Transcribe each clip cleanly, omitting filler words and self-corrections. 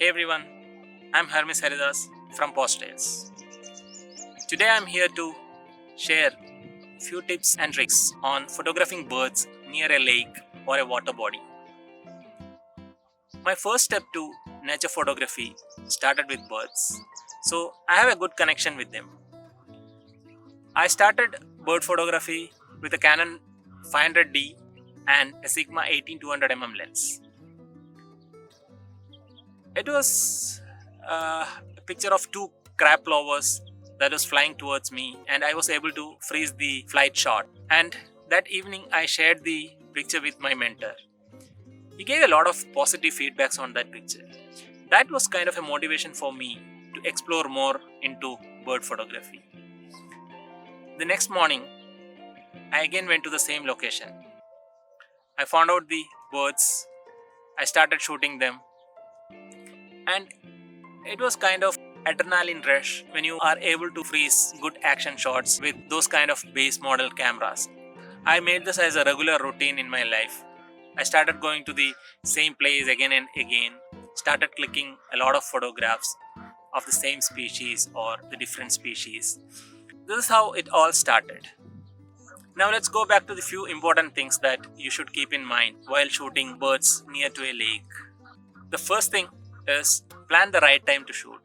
Hey everyone, I'm Hermis Haridas from Paws Trails. Today I'm here to share few tips and tricks on photographing birds near a lake or a water body. My first step to nature photography started with birds, so I have a good connection with them. I started bird photography with a Canon 500D and a Sigma 18-200mm lens. It was a picture of two crab plovers that was flying towards me, and I was able to freeze the flight shot. And that evening, I shared the picture with my mentor. He gave a lot of positive feedbacks on that picture. That was kind of a motivation for me to explore more into bird photography. The next morning, I again went to the same location. I found out the birds, I started shooting them, and it was kind of adrenaline rush when you are able to freeze good action shots with those kind of base model cameras. I made this as a regular routine in my life. I started going to the same place again and again, started clicking a lot of photographs of the same species or the different species. This is how it all started. Now let's go back to the few important things that you should keep in mind while shooting birds near to a lake. The first thing is plan the right time to shoot.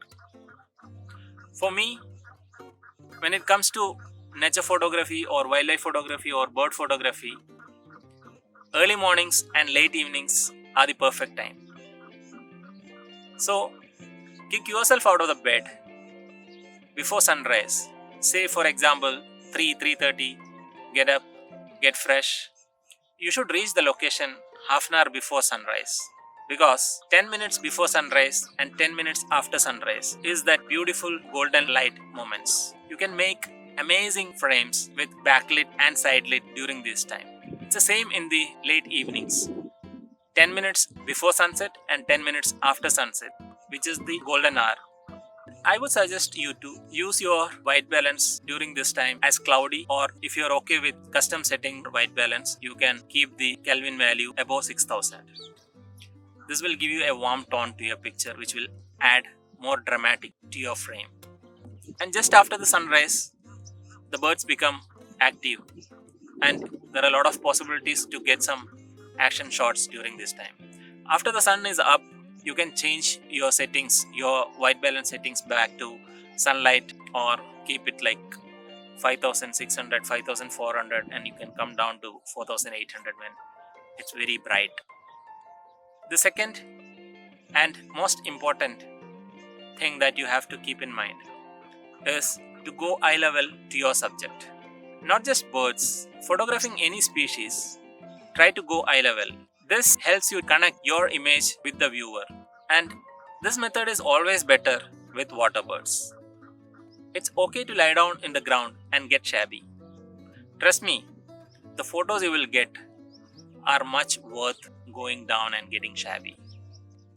For me, when it comes to nature photography or wildlife photography or bird photography, early mornings and late evenings are the perfect time. So, kick yourself out of the bed before sunrise. Say for example 3:30, get up, get fresh. You should reach the location half an hour before sunrise. Because 10 minutes before sunrise and 10 minutes after sunrise is that beautiful golden light moments. You can make amazing frames with backlit and sidelit during this time. It's the same in the late evenings. 10 minutes before sunset and 10 minutes after sunset, which is the golden hour. I would suggest you to use your white balance during this time as cloudy, or if you're okay with custom setting white balance, you can keep the Kelvin value above 6000. This will give you a warm tone to your picture, which will add more dramatic to your frame. And just after the sunrise, the birds become active, and there are a lot of possibilities to get some action shots during this time. After the sun is up, you can change your settings, your white balance settings back to sunlight, or keep it like 5600, 5400, and you can come down to 4800 when it's very bright. The second and most important thing that you have to keep in mind is to go eye level to your subject. Not just birds, photographing any species, try to go eye level. This helps you connect your image with the viewer, and this method is always better with water birds. It's okay to lie down in the ground and get shabby. Trust me, the photos you will get are much worth going down and getting shabby.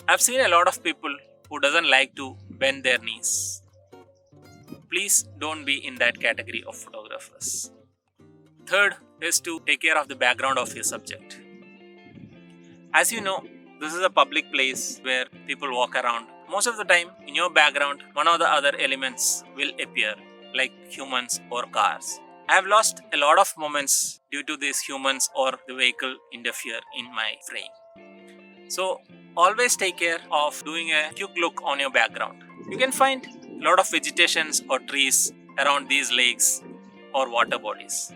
I've seen a lot of people who doesn't like to bend their knees. Please don't be in that category of photographers. Third is to take care of the background of your subject. As you know, this is a public place where people walk around. Most of the time, in your background, one or the other elements will appear, like humans or cars. I have lost a lot of moments due to these humans or the vehicle interfere in my frame. So always take care of doing a quick look on your background. You can find a lot of vegetations or trees around these lakes or water bodies.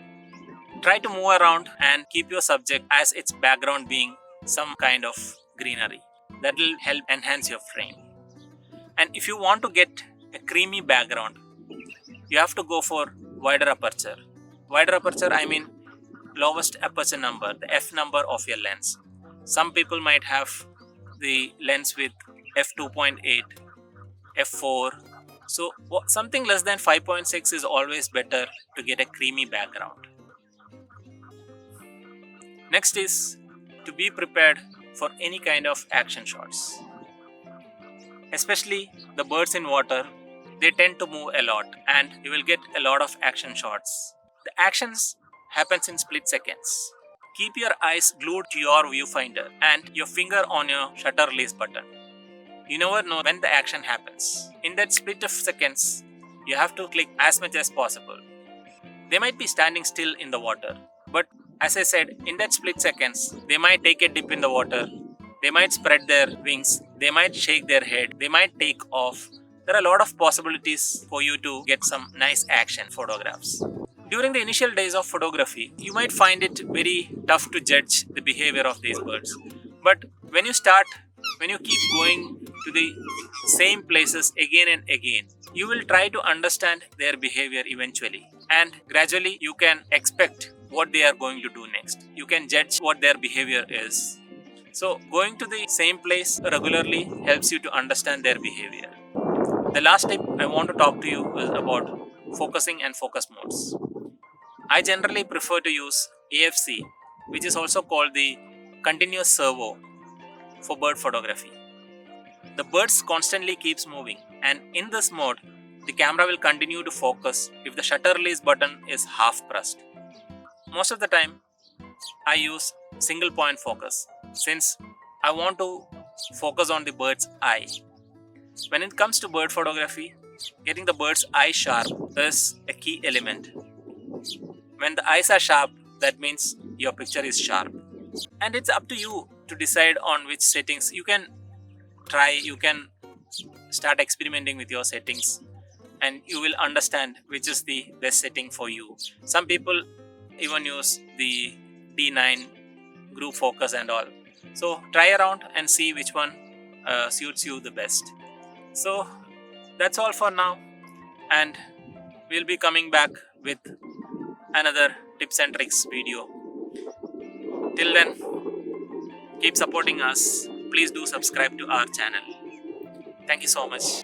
Try to move around and keep your subject as its background being some kind of greenery. That will help enhance your frame. And if you want to get a creamy background, you have to go for wider aperture. Wider aperture, I mean lowest aperture number, the f number of your lens. Some people might have the lens with f2.8, f4. So something less than 5.6 is always better to get a creamy background. Next is to be prepared for any kind of action shots. Especially the birds in water, they tend to move a lot, and you will get a lot of action shots. The actions happens in split seconds. Keep your eyes glued to your viewfinder and your finger on your shutter release button. You never know when the action happens. In that split of seconds, you have to click as much as possible. They might be standing still in the water, but as I said, in that split seconds, they might take a dip in the water, they might spread their wings, they might shake their head, they might take off. There are a lot of possibilities for you to get some nice action photographs. During the initial days of photography, you might find it very tough to judge the behavior of these birds. But when you keep going to the same places again and again, you will try to understand their behavior eventually. And gradually, you can expect what they are going to do next. You can judge what their behavior is. So, going to the same place regularly helps you to understand their behavior. The last tip I want to talk to you is about focusing and focus modes. I generally prefer to use AFC, which is also called the continuous servo for bird photography. The birds constantly keeps moving, and in this mode, the camera will continue to focus if the shutter release button is half pressed. Most of the time, I use single point focus since I want to focus on the bird's eye. When it comes to bird photography, getting the bird's eye sharp is a key element. When the eyes are sharp, that means your picture is sharp. And it's up to you to decide on which settings you can start experimenting with your settings, and you will understand which is the best setting for you. Some people even use the D9 group focus and all. So try around and see which one suits you the best. So that's all for now, and we'll be coming back with another tips and tricks video. Till then, keep supporting us. Please do subscribe to our channel. Thank you so much.